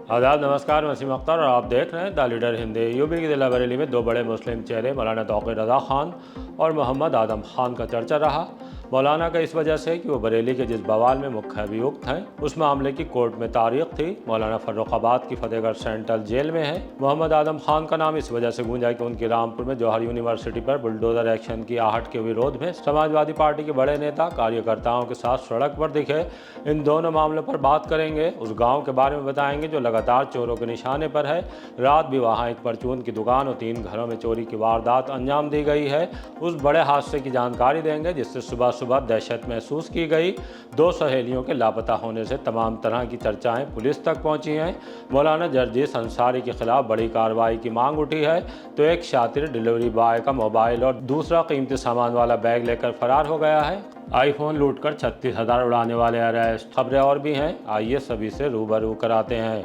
आदाब, नमस्कार। मैं वसीम अख्तर और आप देख रहे हैं द लीडर हिंदी। यूपी के जिला बरेली में दो बड़े मुस्लिम चेहरे मौलाना तौक़ीर रज़ा खान और मोहम्मद आदम खान का चर्चा रहा। मौलाना का इस वजह से कि वो बरेली के जिस बवाल में मुख्य अभियुक्त हैं उस मामले की कोर्ट में तारीख थी। मौलाना फर्रुखाबाद की फतेहगढ़ सेंट्रल जेल में है। मोहम्मद आदम खान का नाम इस वजह से गूंजा कि उनकी रामपुर में जौहर यूनिवर्सिटी पर बुलडोजर एक्शन की आहट के विरोध में समाजवादी पार्टी के बड़े नेता कार्यकर्ताओं के साथ सड़क पर दिखे। इन दोनों मामलों पर बात करेंगे। उस गाँव के बारे में बताएंगे जो लगातार चोरों के निशाने पर है। रात भी वहाँ एक परचून की दुकान और 3 घरों में चोरी की वारदात अंजाम दी गई है। उस बड़े हादसे की जानकारी देंगे जिससे सुबह सुबह दहशत महसूस की गई। 2 सहेलियों के लापता होने से तमाम तरह की चर्चाएं पुलिस तक पहुंची हैं। मौलाना जर्जिस अंसारी के खिलाफ बड़ी कार्रवाई की मांग उठी है तो एक शातिर डिलीवरी बॉय का मोबाइल और दूसरा कीमती सामान वाला बैग लेकर फरार हो गया है। आईफोन लूटकर 36,000 उड़ाने वाले अरेस्ट। खबरें और भी हैं, आइए सभी से रूबरू कराते हैं।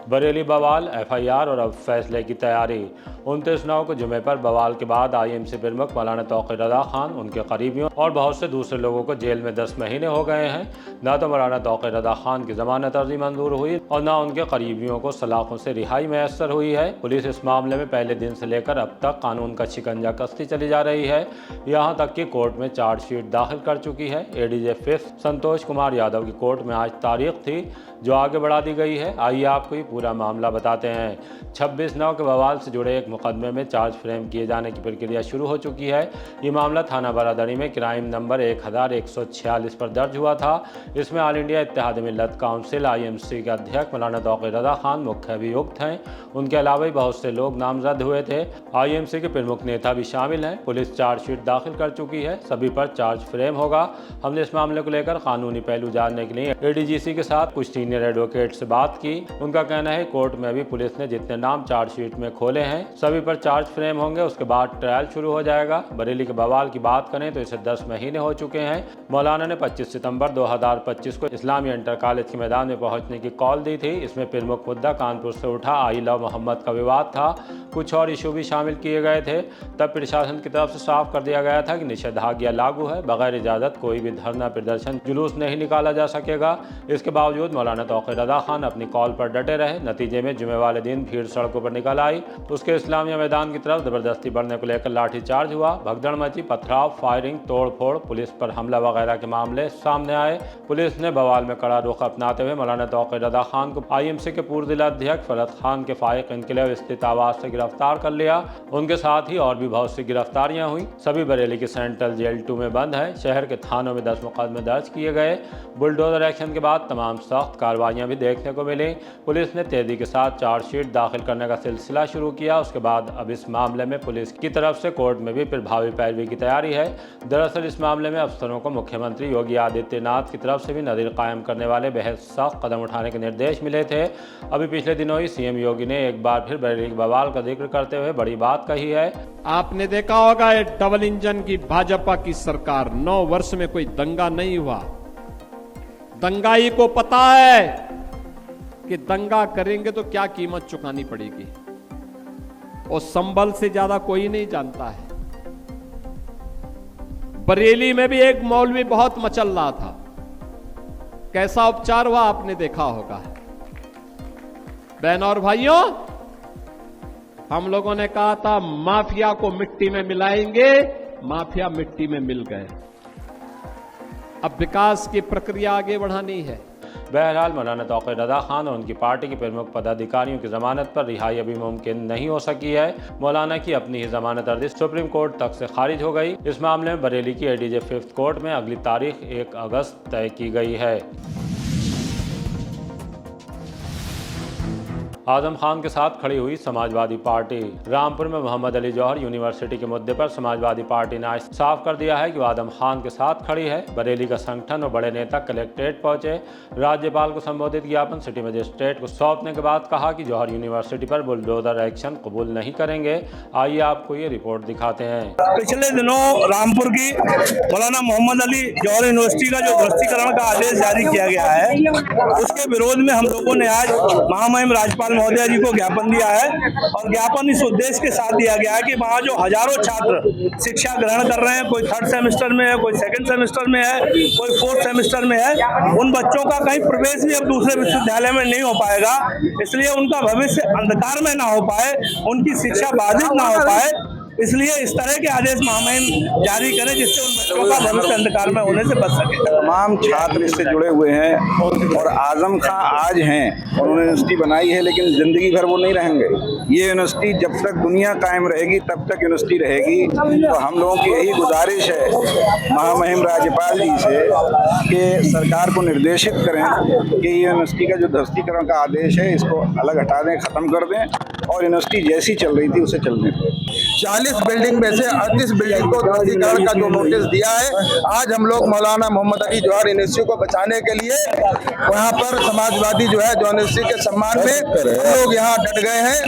बरेली बवाल, एफआईआर और अब फैसले की तैयारी। 29/9 को जुमे पर बवाल के बाद आईएमसी प्रमुख मौलाना तौक़ीर रज़ा खान, उनके करीबियों और बहुत से दूसरे लोगों को जेल में 10 महीने हो गए हैं। न तो मौलाना तौक़ीर रज़ा खान की जमानत अर्जी मंजूर हुई और न उनके करीबियों को सलाखों से रिहाई मैसर हुई है। पुलिस इस मामले में पहले दिन से लेकर अब तक कानून का शिकंजा कसती चली जा रही है। यहाँ तक कि कोर्ट में चार्जशीट दाखिल कर चुकी है। एडीजे 5 संतोष कुमार यादव की कोर्ट में आज तारीख थी जो आगे बढ़ा दी गई है। आइए आपको ये पूरा मामला बताते हैं। 26/9 के बवाल से जुड़े एक मुकदमे में चार्ज फ्रेम किए जाने की प्रक्रिया शुरू हो चुकी है। ये मामला थाना बरादरी में क्राइम नंबर 1146 पर दर्ज हुआ था। इसमें ऑल इंडिया इत्तेहाद मिल्लत काउंसिल आईएमसी के अध्यक्ष मौलाना तौक़ीर रज़ा खान मुख्य अभियुक्त हैं। उनके अलावा भी बहुत से लोग नामजद हुए थे। आईएमसी के प्रमुख नेता भी शामिल हैं। पुलिस चार्जशीट दाखिल कर चुकी है। सभी पर चार्ज फ्रेम होगा। हमने इस मामले को लेकर कानूनी पहलू जानने के लिए एडीजीसी के साथ कुछ सीनियर एडवोकेट से बात की। उनका कहना है कोर्ट में अभी पुलिस ने जितने नाम चार्जशीट में खोले हैं सभी पर चार्ज फ्रेम होंगे। उसके बाद ट्रायल शुरू हो जाएगा। बरेली के बवाल की बात करें तो इसे 10 महीने हो चुके हैं। मौलाना ने 25 सितंबर 2025 को इस्लामी इंटर कॉलेज के मैदान में पहुंचने की कॉल दी थी। इसमें प्रमुख मुद्दा कानपुर से उठा आई लव मोहम्मद का विवाद था। कुछ और इशू भी शामिल किए गए थे। तब प्रशासन की तरफ से साफ कर दिया गया था कि निषेधाज्ञा लागू है। बगैर इजाजत कोई भी धरना, प्रदर्शन, जुलूस नहीं निकाला जा सकेगा। इसके बावजूद मौलाना तौक़ीर रज़ा खान अपनी कॉल पर डटे रहे। नतीजे में जुमे वाले दिन भीड़ सड़कों पर निकल आई। उसके इस्लामिया मैदान की तरफ जबरदस्ती बढ़ने को लेकर लाठीचार्ज हुआ। भगदड़ मची, पथराव, फायरिंग, तोड़फोड़, पुलिस पर हमला वगैरह के मामले सामने आए। पुलिस ने बवाल में कड़ा रुख अपनाते हुए मौलाना तौक़ीर रज़ा खान को आईएमसी के पूर्व जिला अध्यक्ष फरत खान के फाइक इनकलाब स्थित आवास से गिरफ्तार कर लिया। उनके साथ ही और भी बहुत सी गिरफ्तारियां हुई। सभी बरेली की सेंट्रल जेल 2 में बंद है। शहर के थानों में 10 मुकदमे दर्ज किए गए। बुलडोजर एक्शन के बाद तमाम सख्त कार्रवाइयां भी देखने को मिली। पुलिस ने तेजी के साथ चार्जशीट दाखिल करने का सिलसिला शुरू किया। उसके बाद अब इस मामले में पुलिस की तरफ से कोर्ट में भी प्रभावी पैरवी की तैयारी है। दरअसल इस मामले में अफसरों को मुख्यमंत्री योगी आदित्यनाथ की तरफ से भी नज़ीर कायम करने वाले बेहद सख्त कदम उठाने के निर्देश मिले थे। अभी पिछले दिनों ही सीएम योगी ने एक बार फिर बरेली के बवाल का जिक्र करते हुए बड़ी बात कही है। आपने देखा होगा ये डबल इंजन की भाजपा की सरकार 9 वर्ष में कोई दंगा नहीं हुआ। दंगाई को पता है कि दंगा करेंगे तो क्या कीमत चुकानी पड़ेगी और संभल से ज्यादा कोई नहीं जानता है। बरेली में भी एक मौलवी बहुत मचल रहा था। कैसा उपचार हुआ आपने देखा होगा। बहनों और भाइयों, हम लोगों ने कहा था माफिया को मिट्टी में मिलाएंगे, माफिया मिट्टी में मिल गए। अब विकास की प्रक्रिया आगे बढ़ानी है। बहरहाल मौलाना तौक़ीर रज़ा खान और उनकी पार्टी के प्रमुख पदाधिकारियों की जमानत पर रिहाई अभी मुमकिन नहीं हो सकी है। मौलाना की अपनी ही जमानत अर्जी सुप्रीम कोर्ट तक से खारिज हो गई। इस मामले में बरेली की एडीजे 5 कोर्ट में अगली तारीख 1 अगस्त तय की गई है। आजम खान के साथ खड़ी हुई समाजवादी पार्टी। रामपुर में मोहम्मद अली जौहर यूनिवर्सिटी के मुद्दे पर समाजवादी पार्टी ने आज साफ कर दिया है कि वो आजम खान के साथ खड़ी है। बरेली का संगठन और बड़े नेता कलेक्ट्रेट पहुंचे। राज्यपाल को संबोधित ज्ञापन सिटी मजिस्ट्रेट को सौंपने के बाद कहा कि जौहर यूनिवर्सिटी पर बुलडोजर एक्शन कबूल नहीं करेंगे। आइए आपको ये रिपोर्ट दिखाते हैं। पिछले दिनों रामपुर की मौलाना मोहम्मद अली जौहर यूनिवर्सिटी का जो ध्वस्तीकरण का आदेश जारी किया गया है, उसके विरोध में हम लोगों ने आज महामहिम राज्यपाल महोदय जी को ज्ञापन दिया है और ज्ञापन इस उद्देश्य के साथ दिया गया है कि वहाँ जो हजारों छात्र शिक्षा ग्रहण कर रहे हैं, कोई 3rd सेमेस्टर में है, कोई 2nd सेमेस्टर में है, कोई 4th सेमेस्टर में है, उन बच्चों का कहीं प्रवेश भी अब दूसरे विश्वविद्यालय में नहीं हो पाएगा। इसलिए उनका भविष्य अंधकार में ना हो पाए, उनकी शिक्षा बाधित ना हो पाए, इसलिए इस तरह के आदेश महामहिम जारी करें जिससे उन बच्चों का भविष्य अंधकार में होने से बच सके। तमाम छात्र इससे जुड़े हुए हैं और आजम खां आज हैं, उन्होंने यूनिवर्सिटी बनाई है, लेकिन जिंदगी भर वो नहीं रहेंगे। ये यूनिवर्सिटी जब तक दुनिया कायम रहेगी तब तक यूनिवर्सिटी रहेगी। तो हम लोगों की यही गुजारिश है महामहिम राज्यपाल जी से कि सरकार को निर्देशित करें कि ये यूनिवर्सिटी का जो ध्वस्तीकरण का आदेश है इसको अलग हटा दें, ख़त्म कर दें और यूनिवर्सिटी जैसी चल रही थी उसे चलने दें। 40 बिल्डिंग में से 38 बिल्डिंग को ध्वस्तीकरण का जो नोटिस दिया है, आज हम लोग मौलाना मोहम्मद अली जौहर यूनिवर्सिटी को बचाने के लिए वहाँ पर समाजवादी जो है यूनिवर्सिटी के सम्मान में हम लोग यहाँ डट गए हैं।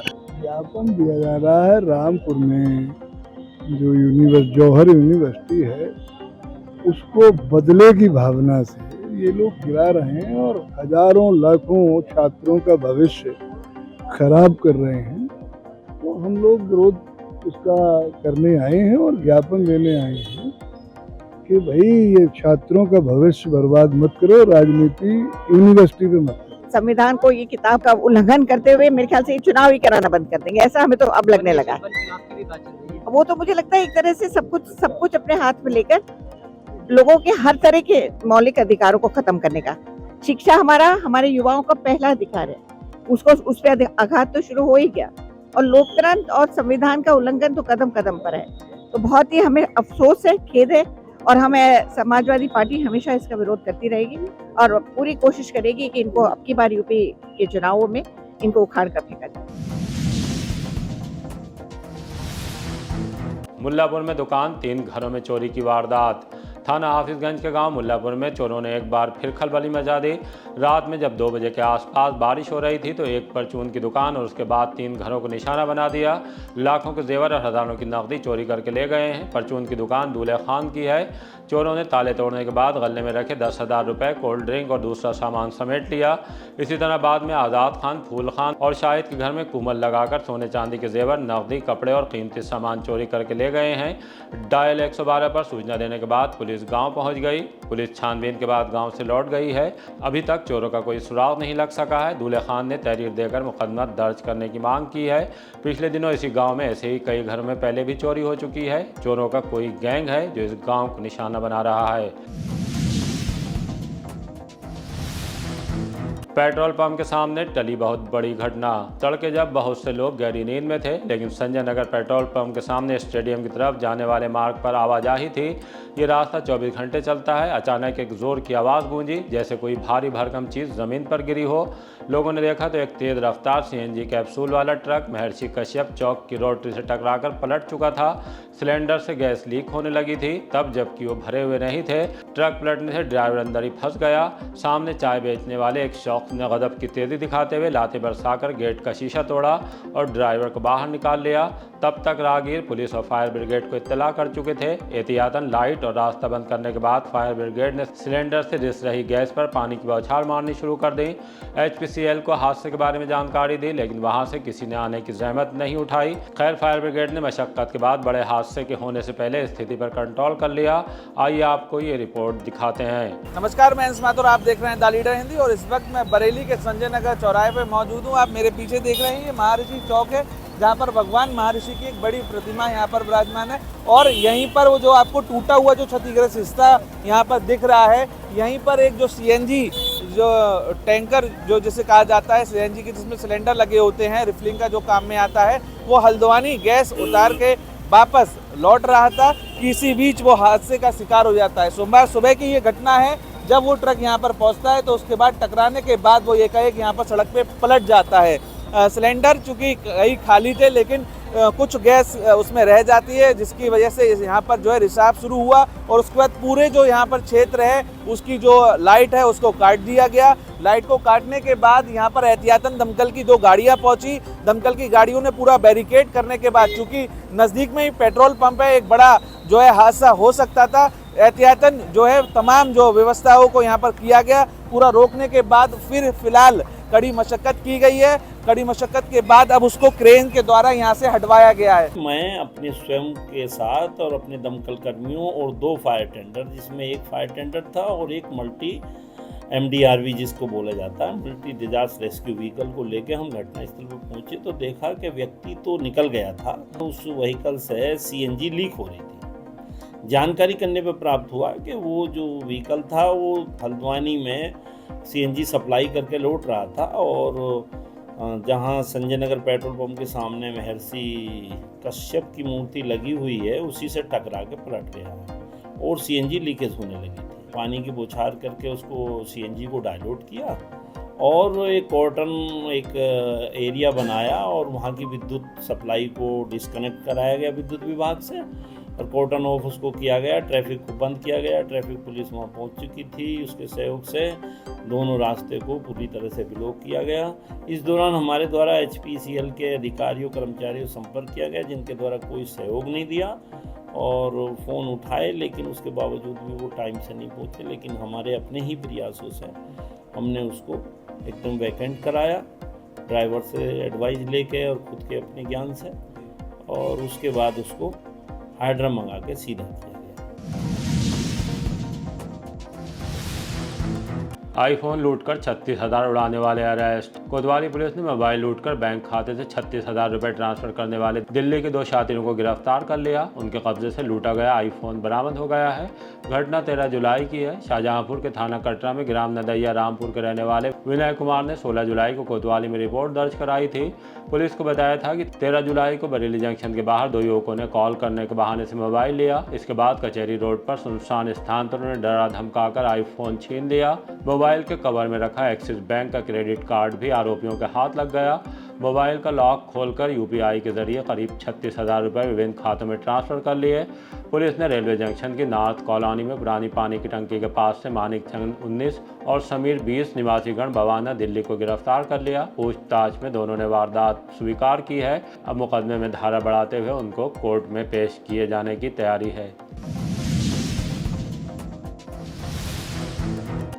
ज्ञापन दिया जा रहा है रामपुर में जो जौहर यूनिवर्सिटी है उसको बदले की भावना से ये लोग गिरा रहे हैं और हजारों लाखों छात्रों का भविष्य खराब कर रहे हैं। तो हम लोग विरोध उसका करने आए हैं और ज्ञापन देने आए हैं कि भाई ये छात्रों का भविष्य बर्बाद मत करो, राजनीति यूनिवर्सिटी पे मत करो। संविधान को ये किताब का उल्लंघन करते हुए मेरे ख्याल से ये चुनाव ही कराना बंद कर देंगे, ऐसा हमें तो अब लगने लगा है। वो तो मुझे लगता है एक तरह से सब कुछ अपने हाथ में लेकर लोगों के हर तरह के मौलिक अधिकारों को खत्म करने का। शिक्षा हमारे युवाओं का पहला अधिकार है, उस पर आघात तो शुरू हो ही गया और लोकतंत्र और संविधान का उल्लंघन तो कदम कदम पर है। तो बहुत ही हमें अफसोस है, खेद है और हमें समाजवादी पार्टी हमेशा इसका विरोध करती रहेगी और पूरी कोशिश करेगी कि इनको अब की बार यूपी के चुनावों में इनको उखाड़ कर फेंका जाए। मुल्लापुर में दुकान 3 घरों में चोरी की वारदात। थाना हाफिजगंज के गांव मुल्लापुर में चोरों ने एक बार फिर खलबली मचा दी। रात में जब 2 बजे के आसपास बारिश हो रही थी तो एक परचून की दुकान और उसके बाद 3 घरों को निशाना बना दिया। लाखों के जेवर और हजारों की नकदी चोरी करके ले गए हैं। परचून की दुकान दूल्हे खान की है। चोरों ने ताले तोड़ने के बाद गले में रखे 10,000 रुपये, कोल्ड ड्रिंक और दूसरा सामान समेट लिया। इसी तरह बाद में आज़ाद खान, फूल खान और शाहिद के घर में कुमल लगाकर सोने चांदी के जेवर, नकदी, कपड़े और कीमती सामान चोरी करके ले गए हैं। डायल 112 पर सूचना देने के बाद पुलिस गांव पहुंच गई। पुलिस छानबीन के बाद गांव से लौट गई है। अभी तक चोरों का कोई सुराग नहीं लग सका है। दूल्हे खान ने तहरीर देकर मुकदमा दर्ज करने की मांग की है। पिछले दिनों इसी गांव में ऐसे ही कई घरों में पहले भी चोरी हो चुकी है। चोरों का कोई गैंग है जो इस गांव को निशाना बना रहा है। पेट्रोल पंप के सामने टली बहुत बड़ी घटना। तड़के जब बहुत से लोग गहरी नींद में थे, लेकिन संजय नगर पेट्रोल पंप के सामने स्टेडियम की तरफ जाने वाले मार्ग पर आवाजाही थी। ये रास्ता 24 घंटे चलता है। अचानक एक जोर की आवाज़ गूंजी, जैसे कोई भारी भरकम चीज़ ज़मीन पर गिरी हो। लोगों ने देखा तो एक तेज़ रफ्तार सीएनजी कैप्सूल वाला ट्रक महर्षि कश्यप चौक की रोटरी से टकराकर पलट चुका था। सिलेंडर से गैस लीक होने लगी थी, तब जबकि वो भरे हुए नहीं थे। ट्रक पलटने से ड्राइवर अंदर ही फंस गया। सामने चाय बेचने वाले एक शख्स ने गजब की तेज़ी दिखाते हुए लाते बरसाकर गेट का शीशा तोड़ा और ड्राइवर को बाहर निकाल लिया। तब तक राहगीर पुलिस और फायर ब्रिगेड को इत्तला कर चुके थे। एहतियातन लाइट और रास्ता बंद करने के बाद फायर ब्रिगेड ने सिलेंडर से रिस रही गैस पर पानी की बौछार मारनी शुरू कर दी। HPCL को हादसे के बारे में जानकारी दी, लेकिन वहां से किसी ने आने की जहमत नहीं उठाई। खैर, फायर ब्रिगेड ने मशक्कत के बाद बड़े हादसे के होने से पहले स्थिति पर कंट्रोल कर लिया। आइए आपको ये रिपोर्ट दिखाते हैं। नमस्कार, मैं अंश माथुर, आप देख रहे हैं द लीडर हिंदी और इस वक्त मैं बरेली के संजय नगर चौराहे पर मौजूद हूँ। आप मेरे पीछे देख रहे हैं ये महर्षि चौक है, जहाँ पर भगवान महर्षि की एक बड़ी प्रतिमा यहाँ पर विराजमान है और यहीं पर वो जो आपको टूटा हुआ जो क्षतिग्रस्त हिस्सा यहाँ पर दिख रहा है, यहीं पर एक जो CNG जो टैंकर जो जिसे कहा जाता है CNG की, जिसमें सिलेंडर लगे होते हैं, रिफिलिंग का जो काम में आता है, वो हल्द्वानी गैस उतार के वापस लौट रहा था कि इसी बीच वो हादसे का शिकार हो जाता है। सोमवार सुबह की ये घटना है, जब वो ट्रक यहाँ पर पहुँचता है तो उसके बाद टकराने के बाद वो ये कहे कि यहाँ पर सड़क पे पलट जाता है। सिलेंडर चूँकि कई खाली थे, लेकिन कुछ गैस उसमें रह जाती है, जिसकी वजह से यहाँ पर जो है रिसाव शुरू हुआ और उसके बाद पूरे जो यहाँ पर क्षेत्र है उसकी जो लाइट है उसको काट दिया गया। लाइट को काटने के बाद यहाँ पर एहतियातन दमकल की 2 गाड़ियाँ पहुँची। दमकल की गाड़ियों ने पूरा बैरिकेड करने के बाद, चूँकि नज़दीक में ही पेट्रोल पंप है, एक बड़ा जो है हादसा हो सकता था, एहतियातन जो है तमाम जो व्यवस्थाओं को यहाँ पर किया गया। पूरा रोकने के बाद फिर फिलहाल कड़ी मशक्कत की गई है। कड़ी मशक्कत के बाद अब उसको क्रेन के द्वारा यहाँ से हटवाया गया है। मैं अपने स्वयं के साथ और अपने दमकल कर्मियों और 2 फायर टेंडर, जिसमें एक फायर टेंडर था और एक मल्टी MDRV जिसको बोला जाता है, मल्टी डिजास्टर रेस्क्यू व्हीकल को लेकर हम घटनास्थल पर पहुंचे तो देखा कि व्यक्ति तो निकल गया था, उस व्हीकल से CNG लीक हो रही थी। जानकारी करने पर प्राप्त हुआ कि वो जो व्हीकल था वो हल्द्वानी में CNG सप्लाई करके लौट रहा था और जहां संजय नगर पेट्रोल पंप के सामने महर्षि कश्यप की मूर्ति लगी हुई है उसी से टकरा के पलट गया और CNG लीकेज होने लगी थी। पानी की बौछार करके उसको CNG को डाइल्यूट किया और एक कॉर्टन एक एरिया बनाया और वहाँ की विद्युत सप्लाई को डिस्कनेक्ट कराया गया विद्युत विभाग से और कॉर्टन ऑफ उसको किया गया, ट्रैफिक को बंद किया गया। ट्रैफिक पुलिस वहाँ पहुँच चुकी थी, उसके सहयोग से दोनों रास्ते को पूरी तरह से ब्लॉक किया गया। इस दौरान हमारे द्वारा HPCL के अधिकारियों कर्मचारियों से संपर्क किया गया जिनके द्वारा कोई सहयोग नहीं दिया और फ़ोन उठाए, लेकिन उसके बावजूद भी वो टाइम से नहीं पहुँचे। लेकिन हमारे अपने ही प्रयासों से हमने उसको एकदम वैकेंट कराया, ड्राइवर से एडवाइस लेके और खुद के अपने ज्ञान से, और उसके बाद उसको हाइड्रा मंगा के सीधा किया गया। आईफोन लूटकर 36,000 उड़ाने वाले अरेस्ट। कोतवाली पुलिस ने मोबाइल लूटकर बैंक खाते से 36,000 रुपए ट्रांसफर करने वाले दिल्ली के 2 शातिरों को गिरफ्तार कर लिया। उनके कब्जे से लूटा गया आईफोन बरामद हो गया है। घटना 13 जुलाई की है। शाहजहांपुर के थाना कटरा में ग्राम नदैया रामपुर के रहने वाले विनय कुमार ने 16 जुलाई को कोतवाली में रिपोर्ट दर्ज कराई थी। पुलिस को बताया था कि 13 जुलाई को बरेली जंक्शन के बाहर 2 युवकों ने कॉल करने के बहाने से मोबाइल लिया। इसके बाद कचहरी रोड पर सुनसान स्थान पर उन्हें डरा धमकाकर आईफोन छीन लिया। मोबाइल के कवर में रखा एक्सिस बैंक का क्रेडिट कार्ड भी आरोपियों के हाथ लग गया। मोबाइल का लॉक खोलकर UPI के जरिए करीब 36,000 रुपये विभिन्न खातों में ट्रांसफर कर लिए। पुलिस ने रेलवे जंक्शन की नॉर्थ कॉलोनी में पुरानी पानी की टंकी के पास से मानिक चंद 19 और समीर 20 निवासीगण बवाना दिल्ली को गिरफ्तार कर लिया। पूछताछ में दोनों ने वारदात स्वीकार की है। अब मुकदमे में धारा बढ़ाते हुए उनको कोर्ट में पेश किए जाने की तैयारी है।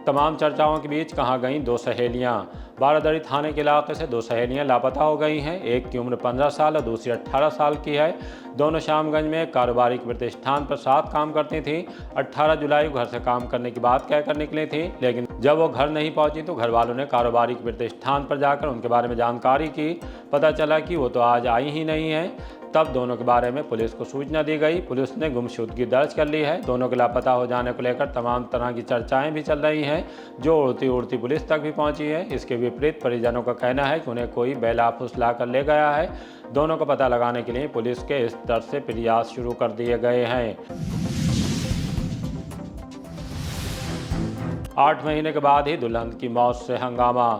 तमाम चर्चाओं के बीच कहाँ गईं 2 सहेलियां। बारादरी थाने के इलाके से 2 सहेलियां लापता हो गई हैं। एक की उम्र 15 साल और दूसरी 18 साल की है। दोनों शामगंज में एक कारोबारी प्रतिष्ठान पर साथ काम करती थीं। 18 जुलाई को घर से काम करने की बात कहकर निकली थी, लेकिन जब वो घर नहीं पहुंची तो घर वालों ने कारोबारी प्रतिष्ठान पर जाकर उनके बारे में जानकारी की। पता चला कि वो तो आज आई ही नहीं है। तब दोनों के बारे में पुलिस को सूचना दी गई। पुलिस ने गुमशुदगी दर्ज कर ली है। दोनों के लापता हो जाने को लेकर तमाम तरह की चर्चाएं भी चल रही हैं, जो उड़ती उड़ती पुलिस तक भी पहुंची है। इसके विपरीत परिजनों का कहना है कि उन्हें कोई बेला फुसला कर ले गया है। दोनों को पता लगाने के लिए पुलिस के इस स्तर से प्रयास शुरू कर दिए गए हैं। 8 महीने के बाद ही दुल्हन की मौत से हंगामा।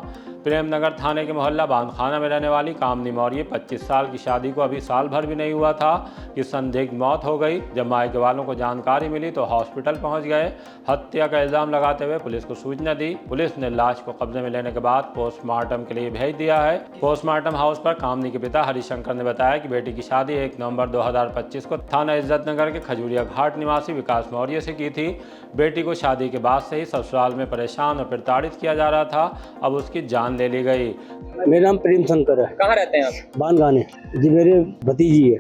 प्रेमनगर थाने के मोहल्ला बांधखाना में रहने वाली कामनी मौर्य 25 साल की शादी को अभी साल भर भी नहीं हुआ था कि संदिग्ध मौत हो गई। जब मायके वालों को जानकारी मिली तो हॉस्पिटल पहुंच गए। हत्या का इल्जाम लगाते हुए पुलिस को सूचना दी। पुलिस ने लाश को कब्जे में लेने के बाद पोस्टमार्टम के लिए भेज दिया है। पोस्टमार्टम हाउस पर कामनी के पिता हरिशंकर ने बताया कि बेटी की शादी 1 नवंबर 2025 को थाना इज्जतनगर के खजूरिया घाट निवासी विकास मौर्य से की थी। बेटी को शादी के बाद से ही ससुराल में परेशान और प्रताड़ित किया जा रहा था। अब उसकी जान ले ली गई। मेरा नाम प्रेम शंकर है। कहाँ रहते हैं आप? बानगाने जी, मेरे भतीजी है।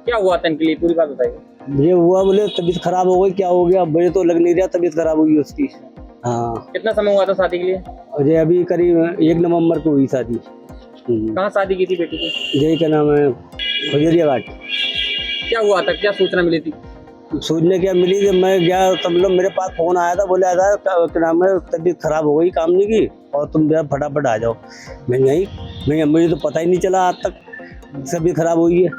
क्या हुआ था इनके लिए, पूरी बात बताइए। ये हुआ बोले तबीयत खराब हो गई, क्या हो गया मुझे तो लग नहीं रहा, तबीयत खराब हुई उसकी। हाँ। कितना समय हुआ था शादी के लिए? और ये अभी करीब 1 नवंबर को हुई शादी। कहाँ शादी की थी बेटी की? यही क्या नाम है, खजूरिया घाट। क्या हुआ था, क्या सूचना मिली थी? सूचना क्या मिली, जब मैं गया तब लोग मेरे पास फोन आया था, बोले आया क्या नाम है तबीयत खराब हो गई कामनी की और तुम जरा फटाफट आ जाओ। मैं मुझे तो पता ही नहीं चला आज तक तबीयत खराब हुई है।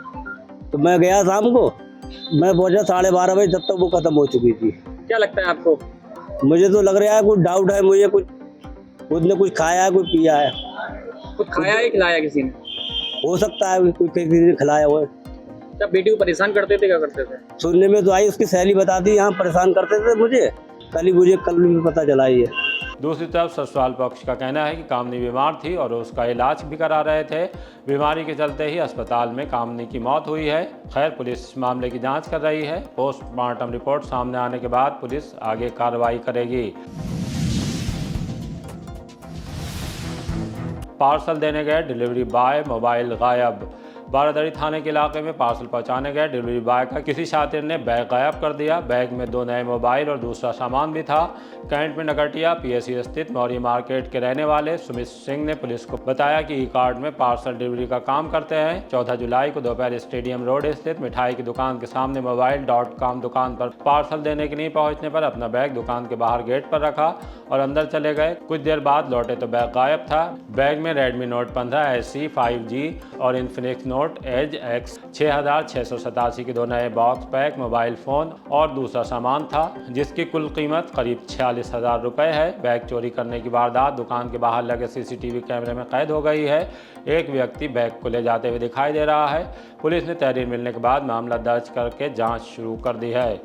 तो मैं गया शाम को, मैं पहुंचा 12:30 बजे, जब तक वो खत्म हो चुकी थी। क्या लगता है आपको? मुझे तो लग रहा है कुछ डाउट है मुझे, कुछ ने कुछ खाया है, कुछ पिया है। कुछ खाया है, खिलाया किसी ने? हो सकता है कुछ किसी ने खिलाया हुआ है। क्या बेटी को परेशान करते थे, क्या करते थे? सुनने में तो आई, उसकी सहेली बताती यहाँ परेशान करते थे मुझे, कल भी पता चला ही है। दूसरी तरफ ससुराल पक्ष का कहना है कि कामनी बीमार थी और उसका इलाज भी करा रहे थे। बीमारी के चलते ही अस्पताल में कामनी की मौत हुई है। खैर, पुलिस मामले की जांच कर रही है। पोस्टमार्टम रिपोर्ट सामने आने के बाद पुलिस आगे कार्रवाई करेगी। पार्सल देने गए डिलीवरी बॉय मोबाइल गायब। बारादरी थाने के इलाके में पार्सल पहुंचाने गए डिलीवरी बॉय का किसी शातिर ने बैग गायब कर दिया। बैग में 2 नए मोबाइल और दूसरा सामान भी था। कैंट में नगटिया पीएससी स्थित मौर्य मार्केट के रहने वाले सुमित सिंह ने पुलिस को बताया कि ई-कार्ड में पार्सल डिलीवरी का काम करते हैं। 14 जुलाई को दोपहर स्टेडियम रोड स्थित मिठाई की दुकान के सामने मोबाइल.com दुकान पर पार्सल देने के लिए पहुंचने पर अपना बैग दुकान के बाहर गेट पर रखा और अंदर चले गए। कुछ देर बाद लौटे तो बैग गायब था। बैग में रेडमी नोट 15 SE 5G और इन्फिनिक्स नोट एज X 6687 के 2 नए बॉक्स पैक, मोबाइल फ़ोन और दूसरा सामान था, जिसकी कुल कीमत करीब 46,000 रुपये है। बैग चोरी करने की वारदात दुकान के बाहर लगे CCTV कैमरे में कैद हो गई है। एक व्यक्ति बैग को ले जाते हुए दिखाई दे रहा है। पुलिस ने तहरीर मिलने के बाद मामला दर्ज करके जाँच शुरू कर दी है।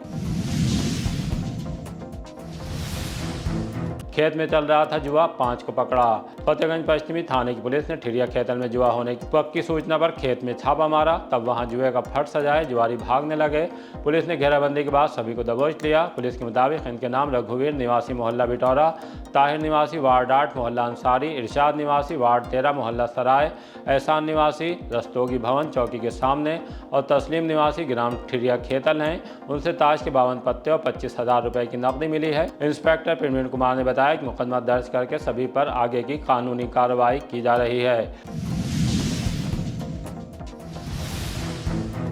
खेत में चल रहा था जुआ, 5 को पकड़ा। फतेहगंज पश्चिमी थाने की पुलिस ने ठिरिया खेतल में जुआ होने की पक्की सूचना पर खेत में छापा मारा। तब वहां जुए का फट सजाए जुआरी भागने लगे। पुलिस ने घेराबंदी के बाद सभी को दबोच लिया। पुलिस के मुताबिक इनके नाम रघुवीर निवासी मोहल्ला बिटौरा, ताहिर निवासी वार्ड 8 मोहल्ला अंसारी, इरशाद निवासी वार्ड 13 मोहल्ला सराय, एहसान निवासी रस्तोगी भवन चौकी के सामने और तस्लीम निवासी ग्राम ठिरिया खेतल हैं। उनसे ताश के 52 पत्ते और 25,000 रुपये की नकदी मिली है। इंस्पेक्टर प्रवीण कुमार ने बताया कि मुकदमा दर्ज करके सभी पर आगे की कानूनी कार्रवाई की जा रही है।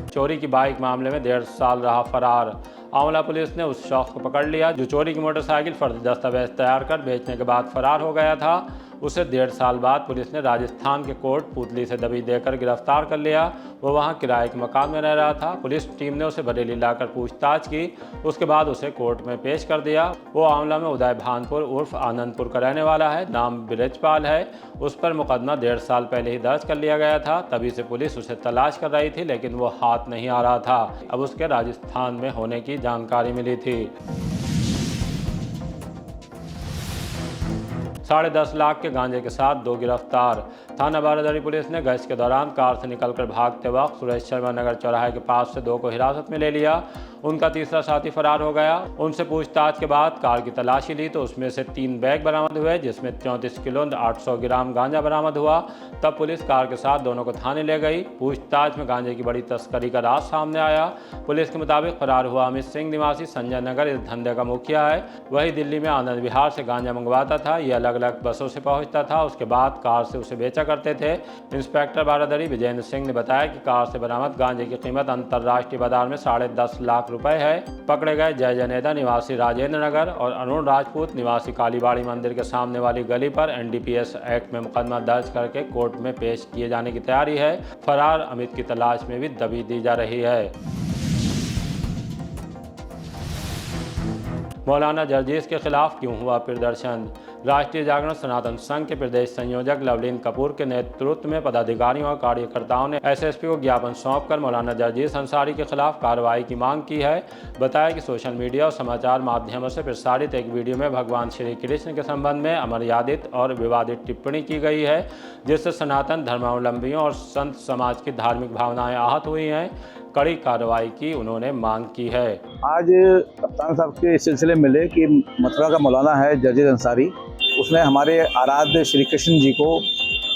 चोरी की बाइक मामले में 1.5 साल रहा फरार। आंवला पुलिस ने उस शख्स को पकड़ लिया जो चोरी की मोटरसाइकिल फर्जी दस्तावेज तैयार कर बेचने के बाद फरार हो गया था। उसे 1.5 साल बाद पुलिस ने राजस्थान के कोट पुतली से दबी देकर गिरफ्तार कर लिया। वो वहां किराए के मकान में रह रहा था। पुलिस टीम ने उसे बरेली लाकर पूछताछ की। उसके बाद उसे कोर्ट में पेश कर दिया। वो आंवला में उदय भानपुर उर्फ आनंदपुर का रहने वाला है। नाम ब्रिजपाल है। उस पर मुकदमा 1.5 साल पहले ही दर्ज कर लिया गया था। तभी से पुलिस उसे तलाश कर रही थी, लेकिन वो हाथ नहीं आ रहा था। अब उसके राजस्थान में होने की जानकारी मिली थी। 10.5 लाख के गांजे के साथ 2 गिरफ्तार। थाना बारादरी पुलिस ने गश्त के दौरान कार से निकलकर भागते वक्त सुरेश शर्मा नगर चौराहे के पास से 2 को हिरासत में ले लिया। उनका तीसरा साथी फरार हो गया। उनसे पूछताछ के बाद कार की तलाशी ली तो उसमें से 3 बैग बरामद हुए, जिसमें 34 किलो 800 ग्राम गांजा बरामद हुआ। तब पुलिस कार के साथ दोनों को थाने ले गई। पूछताछ में गांजे की बड़ी तस्करी का राज सामने आया। पुलिस के मुताबिक फरार हुआ अमित सिंह निवासी संजय नगर इस धंधे का मुखिया है। वही दिल्ली में आनंद विहार से गांजा मंगवाता था। ये अलग अलग बसों से पहुंचता था, उसके बाद कार से उसे बेचा करते थे। इंस्पेक्टर बारादरी विजेंद्र सिंह ने बताया कि कार से बरामद गांजे की कीमत अंतर्राष्ट्रीय बाजार में 10.5 लाख रुपए है। पकड़े गए जय जनेदा निवासी राजेंद्र नगर और अरुण राजपूत निवासी कालीबाड़ी मंदिर के सामने वाली गली पर NDPS एक्ट में मुकदमा दर्ज करके कोर्ट में पेश किए जाने की तैयारी है। फरार अमित की तलाश में भी दबी दी जा रही है। मौलाना जर्जीस के खिलाफ क्यों हुआ प्रदर्शन? राष्ट्रीय जागरण सनातन संघ के प्रदेश संयोजक लवलीन कपूर के नेतृत्व में पदाधिकारियों और कार्यकर्ताओं ने SSP को ज्ञापन सौंपकर मौलाना जर्जीस अंसारी के खिलाफ कार्रवाई की मांग की है। बताया कि सोशल मीडिया और समाचार माध्यमों से प्रसारित एक वीडियो में भगवान श्री कृष्ण के संबंध में अमर्यादित और विवादित टिप्पणी की गई है, जिससे सनातन धर्मावलंबियों और संत समाज की धार्मिक भावनाएं आहत हुई हैं। कड़ी कार्रवाई की उन्होंने मांग की है। आज कप्तान साहब के इस सिलसिले में मिले कि मथुरा का मौलाना है जर्जीस अंसारी, उसने हमारे आराध्य श्री कृष्ण जी को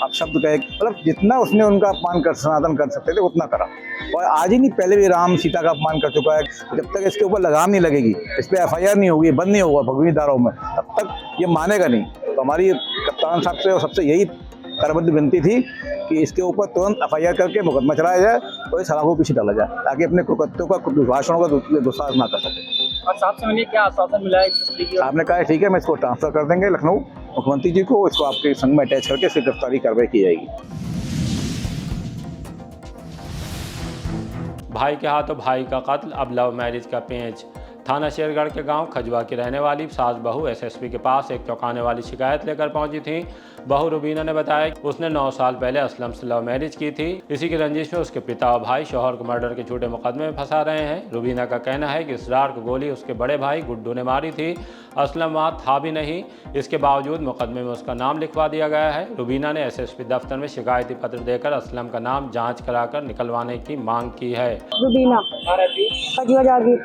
अपशब्द कहे, मतलब जितना उसने उनका अपमान कर सनातन कर सकते थे उतना करा। और आज ही नहीं, पहले भी राम सीता का अपमान कर चुका है। जब तक इसके ऊपर लगाम नहीं लगेगी, इस पर FIR नहीं होगी, बंद नहीं होगा भगवी धाराओं में, तब तक ये मानेगा नहीं। तो हमारी कप्तान साहब से और सबसे यही करबद्ध विनती थी कि इसके ऊपर तुरंत FIR करके मुकदमा चलाया जाए और इस सलाखों को पीछे डाला जाए, ताकि अपने कुकृत्यों का भाषणों का दुस्साहस ना कर सके। और साहब से क्या आश्वासन मिला है? आपने कहा ठीक है, मैं इसको ट्रांसफर कर देंगे लखनऊ मुख्यमंत्री जी को, इसको आपके संघ में अटैच करके इसकी गिरफ्तारी कार्रवाई की जाएगी। भाई के हाथों भाई का कत्ल, अब लव मैरिज का पेंच। थाना शेरगढ़ के गांव खजुआ की रहने वाली सास बहू SSP के पास एक चौंकाने वाली शिकायत लेकर पहुंची थी। बहू रुबीना ने बताया कि उसने 9 साल पहले असलम से लव मैरिज की थी। इसी की रंजिश में उसके पिता और भाई शौहर को मर्डर के झूठे मुकदमे में फंसा रहे हैं। रुबीना का कहना है कि इसरार को गोली उसके बड़े भाई गुड्डू ने मारी थी। असलम वहाँ था भी नहीं, इसके बावजूद मुकदमे में उसका नाम लिखवा दिया गया है। रुबीना ने SSP दफ्तर में शिकायती पत्र देकर असलम का नाम जाँच कराकर निकलवाने की मांग की है। रुबीना खजुआ जागी।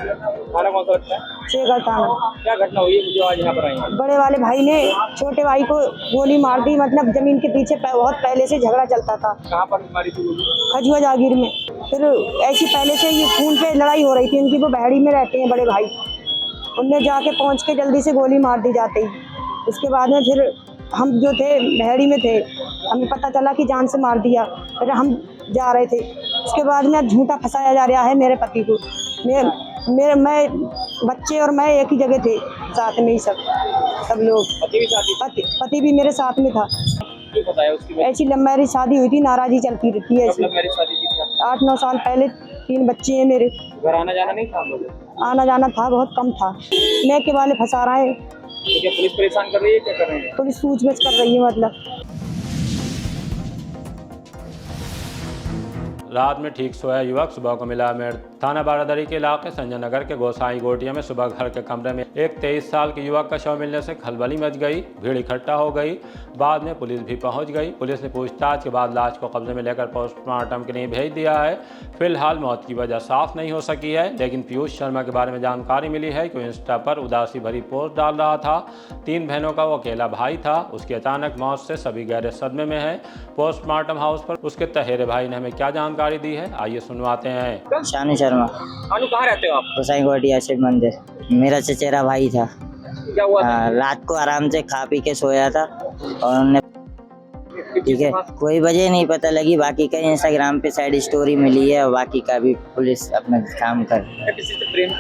सा लगता है? शेखर थाना। क्या घटना हुई है जो आज यहाँ पर आई है? बड़े वाले भाई ने छोटे भाई को गोली मार दी, मतलब जमीन के पीछे बहुत पहले से झगड़ा चलता था। कहाँ पर मारी थी गोली? खजुआ जागीर में। फिर ऐसी पहले से ये खून पे लड़ाई हो रही थी उनकी, वो बहड़ी में रहते हैं बड़े भाई। उनने जाके पहुंच के जल्दी से गोली मार दी जाते ही। उसके बाद में फिर हम जो थे बहड़ी में थे, हमें पता चला कि जान से मार दिया। फिर हम जा रहे थे, उसके बाद में झूठा फंसाया जा रहा है मेरे पति को। मैं बच्चे और मैं एक ही जगह थे साथ में ही सब लोग। पति भी मेरे साथ में था। ऐसी लव मैरिज शादी हुई थी, नाराजी चलती रहती है ऐसी। 8-9 साल पहले। 3 बच्चे हैं मेरे। घर आना जाना नहीं था हम लोग? आना जाना था, बहुत कम था। मैं के वाले फंसा रहे हैं। तो क्या पुलिस परेशान कर रही है, क्या कर रही है? पुलिस पूछताछ कर रही है मतलब। रात में ठीक सोया युवक सुबह को मिला मृत। थाना बारादरी के इलाके संजय नगर के गोसाई गोटिया में सुबह घर के कमरे में एक 23 साल के युवक का शव मिलने से खलबली मच गई। भीड़ इकट्ठा हो गई। बाद में पुलिस भी पहुंच गई। पुलिस ने पूछताछ के बाद लाश को कब्जे में लेकर पोस्टमार्टम के लिए भेज दिया है। फिलहाल मौत की वजह साफ नहीं हो सकी है, लेकिन पीयूष शर्मा के बारे में जानकारी मिली है कि इंस्टा पर उदासी भरी पोस्ट डाल रहा था। 3 बहनों का वो अकेला भाई था। उसकी अचानक मौत से सभी गहरे सदमे में है। पोस्टमार्टम हाउस पर उसके तहेरे भाई ने हमें क्या जानकारी दी है, आइए सुनवाते हैं। शानू शर्मा। शानू, कहाँ रहते हो आप? गोसाई गोटिया शिव मंदिर। मेरा चचेरा भाई था। क्या हुआ था? रात को आराम से खा पी के सोया था और उन्होंने, ठीक है, कोई वजह नहीं पता लगी। बाकी का इंस्टाग्राम पे साइड स्टोरी मिली है और बाकी का भी पुलिस अपना काम कर किसी से प्रेम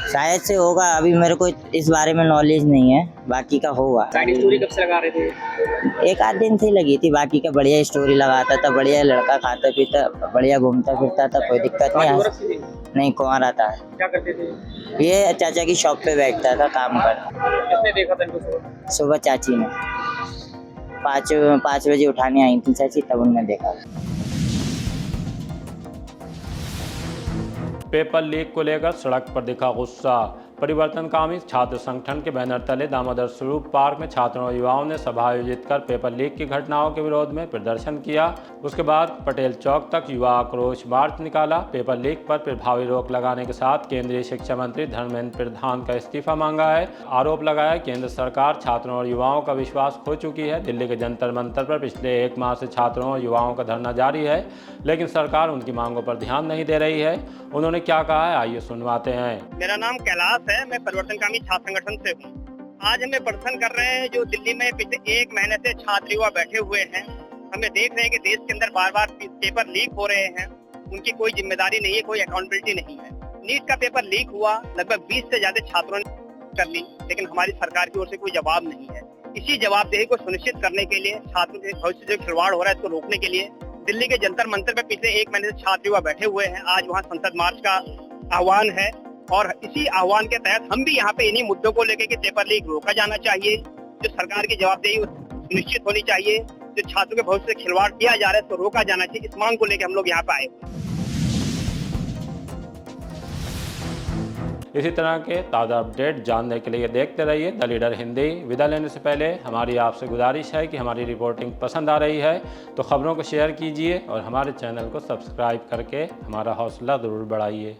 शायद से होगा। अभी मेरे को इस बारे में नॉलेज नहीं है, बाकी का होगा। साइड स्टोरी कब से लगा रहे थे? 1 आध दिन से लगी थी। बाकी का बढ़िया स्टोरी लगाता था, बढ़िया लड़का, खाता पीता, बढ़िया घूमता फिरता था, कोई दिक्कत नहीं कुंवारा था। क्या करते थे? ये चाचा की शॉप पे बैठता था, काम करता। किसने देखा था इनको? सुबह चाची ने 5 बजे उठाने आई थी चाची, तब उन्होंने देखा। पेपर लीक को लेकर सड़क पर दिखा गुस्सा। परिवर्तनकामी छात्र संगठन के बैनर तले दामोदर स्वरूप पार्क में छात्रों और युवाओं ने सभा आयोजित कर पेपर लीक की घटनाओं के विरोध में प्रदर्शन किया। उसके बाद पटेल चौक तक युवा आक्रोश मार्च निकाला। पेपर लीक पर प्रभावी रोक लगाने के साथ केंद्रीय शिक्षा मंत्री धर्मेंद्र प्रधान का इस्तीफा मांगा है। आरोप लगाया केंद्र सरकार छात्रों और युवाओं का विश्वास खो चुकी है। दिल्ली के जंतर मंतर पर पिछले 1 माह से छात्रों और युवाओं का धरना जारी है, लेकिन सरकार उनकी मांगों पर ध्यान नहीं दे रही है। उन्होंने क्या कहा है, आइए सुनवाते हैं। मेरा नाम कैलाश है, मैं परिवर्तनकामी छात्र संगठन से हूँ। आज हमें प्रदर्शन कर रहे हैं जो दिल्ली में पिछले 1 महीने से छात्र युवा बैठे हुए हैं। हमें देख रहे हैं कि देश के अंदर बार बार पेपर लीक हो रहे हैं, उनकी कोई जिम्मेदारी नहीं है, कोई अकाउंटेबिलिटी नहीं है। नीट का पेपर लीक हुआ, लगभग 20 से ज्यादा छात्रों ने कर ली, लेकिन हमारी सरकार की ओर से कोई जवाब नहीं है। इसी जवाबदेही को सुनिश्चित करने के लिए, छात्रों के भविष्य से खिलवाड़ हो रहा है इसको रोकने के लिए दिल्ली के जंतर मंतर पर पिछले 1 महीने से छात्र युवा बैठे हुए हैं। आज वहाँ संसद मार्च का आह्वान है और इसी आह्वान के तहत हम भी यहाँ पे इन्हीं मुद्दों को लेकर के पेपर लीक रोका जाना चाहिए, जो सरकार की जवाबदेही सुनिश्चित होनी चाहिए, जो छात्रों के भविष्य से खिलवाड़ किया जा रहा है तो रोका जाना चाहिए। इस मांग को लेकर हम लोग यहाँ पे आए। इसी तरह के ताज़ा अपडेट जानने के लिए देखते रहिए द लीडर हिंदी। विदा लेने से पहले हमारी आपसे गुजारिश है कि हमारी रिपोर्टिंग पसंद आ रही है तो खबरों को शेयर कीजिए और हमारे चैनल को सब्सक्राइब करके हमारा हौसला ज़रूर बढ़ाइए।